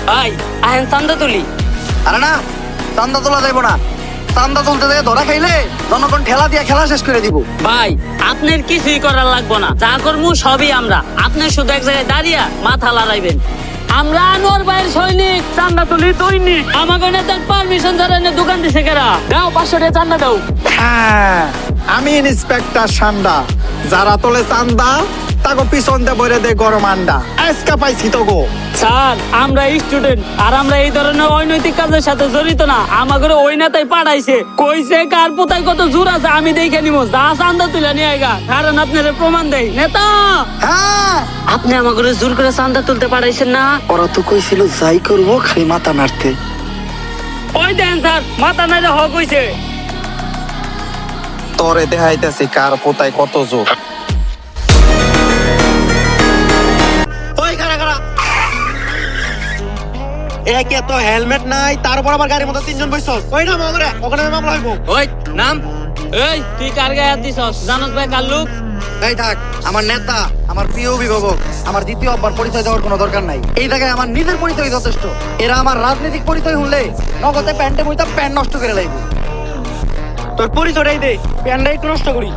ভাই আহেন চান্দা তুলি। আরে না, চান্দা তোলা যাইব না। চান্দা তুলতে যেয়ে ধরা খাইলে জনগণ ঠেলা দিয়ে খেলা শেষ করে দিব। ভাই আপনার কিছুই করার লাগবো না, যা করবো সবই আমরা। আপনি শুধু এক জায়গায় দাঁড়িয়ে মাথা লড়াইবেন। আমরা আনোয়ার ভাইয়ের সৈনিক, চান্দা তুলি দৈনিক। আমাকে নেতার পারমিশন ছাড়া এনে দোকান দিছে কেরা? দাও 500 টাকা চান্দা দাও। হ্যাঁ, আমি ইন্সপেক্টর সান্ডা। যারা তোলে চান্দা তাকে পিছন দিয়ে বইরে দে গরম আন্ডা। আজকা পাইছি তো গো। স্যার আমরা স্টুডেন্ট, আর আমরা এই ধরনের অনৈতিক কাজের সাথে জড়িত না। আমাকে ওই নেতাই পাঠাইছে, কইছে কার পোতায় কত জোর আছে আমি দেখে নিব। যা চান্দা তুলে নিয়ে আইগা, কারণ আপনার প্রমাণ দেয়। নেতা হ্যাঁ, আপনি আমাকে জোর করে চান্দা তুলতে পাঠাইছেন না? ওরা তো কইছিল যাই করবো খালি মাথা নাড়তে। ওই দেন স্যার, মাথা নাইলে হক হইছে। তোরে দেখাইতেছি কার পোতায় কত জোর। ওই খারা খারা, একে তো হেলমেট নাই, তারপর আবার গাড়ির মধ্যে 3 জন বইছস। ওই নাম ওরে, ওখানে মামলা হইব। ওই নাম, এই তুই কার গায়ে হাত দিছস? জানোস ভাই কার লোক? এই থাক, আমার নেতা, আমার প্রিয় অভিভাবক, আমার দ্বিতীয় আব্বার পরিচয় দেওয়ার কোনো দরকার নাই। এই জায়গায় আমার নিজের পরিচয় যথেষ্ট। এরা আমার রাজনৈতিক পরিচয় শুনলে নগদে প্যান্টে মুইতা প্যান্ট নষ্ট করে লাইব। তোর পরিচয়টাই দে, প্যান্টটা একটু নষ্ট করি।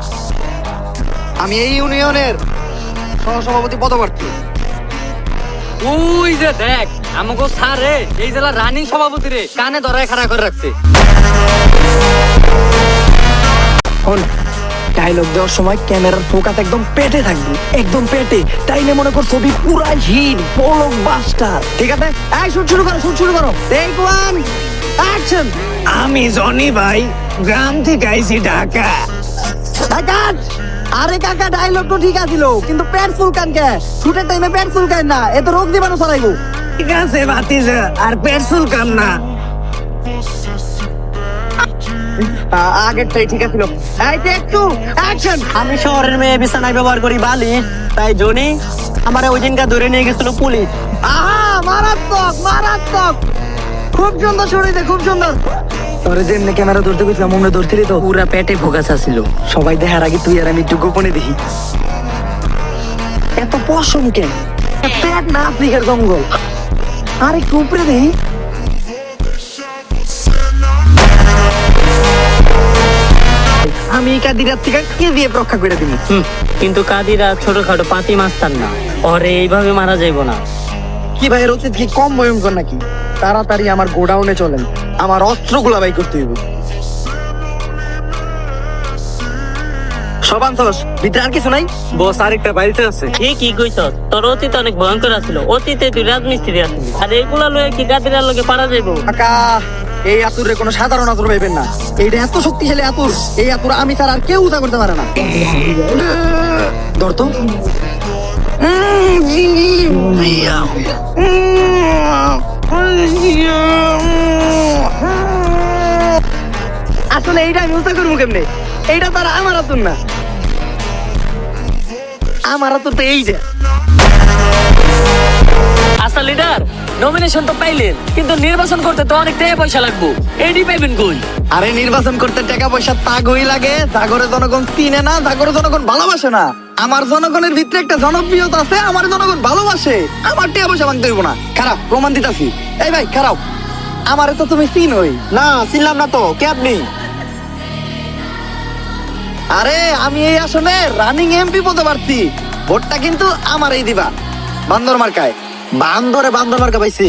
আমি এই ইউনিয়নের সহসভাপতি পদপ্রার্থী। ওই যে দেখ, আমাকে স্যার রে, এই জেলার রানিং সভাপতি রে, কানে ধরায় খাড়া করে রাখছে। ডায়লগ দেওয়ার সময় ক্যামেরার ফোকাস একদম পেটে থাকবে, একদম পেটে। তাইলে মনে কর ছবি পুরা হিট, ব্লক বাস্টার। ঠিক আছে, এই শুট শুরু করো, শুট শুরু করো। Take 1 action. আমি জনি ভাই, গ্রাম থেকে আইছি ঢাকা। আরে কাকা, ডায়লগ তো ঠিক আছিল, কিন্তু পেট ফুলকান কে? শুটের টাইমে পেট ফুলকান না, এত রোগ দিবানো ছড়াইবো। ঠিক আছে ভাতিজা, আর পেট্রোল কাম না। আগেরটাই ঠিক আছিল। এই টেক 2 অ্যাকশন। আমি শহরের মেয়ে বিছানায় ব্যবহার করি বালি, তাই জনি আমারে ওই দিনকা ধরে নিয়ে গেছিল পুলিশ। আহা, মারাত্মক মারাত্মক, খুব সুন্দর শরীরে, খুব সুন্দর। তোরে যেমনি ক্যামেরা ধরতে গেছিলাম অমনে ধরছিলি তো? পুরা পেটে ফোকাস আছিল। সবাই দেখার আগে তুই আর আমি একটু গোপনে দেখি। এত পশম কেন? পেট না আফ্রিকার জঙ্গল। আর একটু উপরে দেখি। আমি কাদিরার থেকে কে দিয়ে রক্ষা করে দিবি? কিন্তু কাদিরা ছোটখাটো পাতি মাস্তার না, ওরে এইভাবে মারা যাইব না। কি ভাই, এর উচিত কি কম ভয়ঙ্কর নাকি? তাড়াতাড়ি আমার গোডাউনে চলেন, আমার অস্ত্রগুলা বাই করতে হইব। সব আনছস? ভিতরে আর কিছু নাই? বস আরেকটা বাড়িতে আছে। কি কইছ? তোর অতীত অনেক ভয়ঙ্কর আছিল। অতীতে তুই রাজমিস্ত্রি আসলি, আর এগুলা লয়ে কি কাদিরার লগে পারা যাইব? কাকা, এই আতুরে কোনো সাধারণ আতুর পাইবেন না। এইটা এত শক্তিশালী আতুর, এই আতুর আমি ছাড়া আর কেউ উদা করতে পারে না। ধর তো। আসলে এইটা আমি উদা করবো কেমনে? এইটা তার আমার আতুর না, আমার আতুর তো এইটা। আচ্ছা লিডার, নমিনেশন তো পাইলেন, কিন্তু নির্বাচন করতে তো অনেক টাকা পয়সা লাগবে। এডি পাইবেন কই? আরে নির্বাচন করতে টাকা পয়সা তাগই লাগে, জাগরে জনগণ চিনে না, জাগরে জনগণ ভালোবাসে না। আমার জনগণের ভিতরে একটা জনপ্রিয়তা আছে, আমার জনগণ ভালোবাসে। আমার টাকা পয়সা ভাঙতে হইব না। খারাপ প্রমাণ দিতাছি। এই ভাই খারাপ, আমারে তো তুমি চিনোই না, চিনলাম না তো। কে আপনি? আরে আমি এই আসনে রানিং এমপি পদপ্রার্থী। ভোটটা কিন্তু আমারই দিবা, বান্দর মার্কায়। বান্দরে বান্দর মার্কা পাইছি।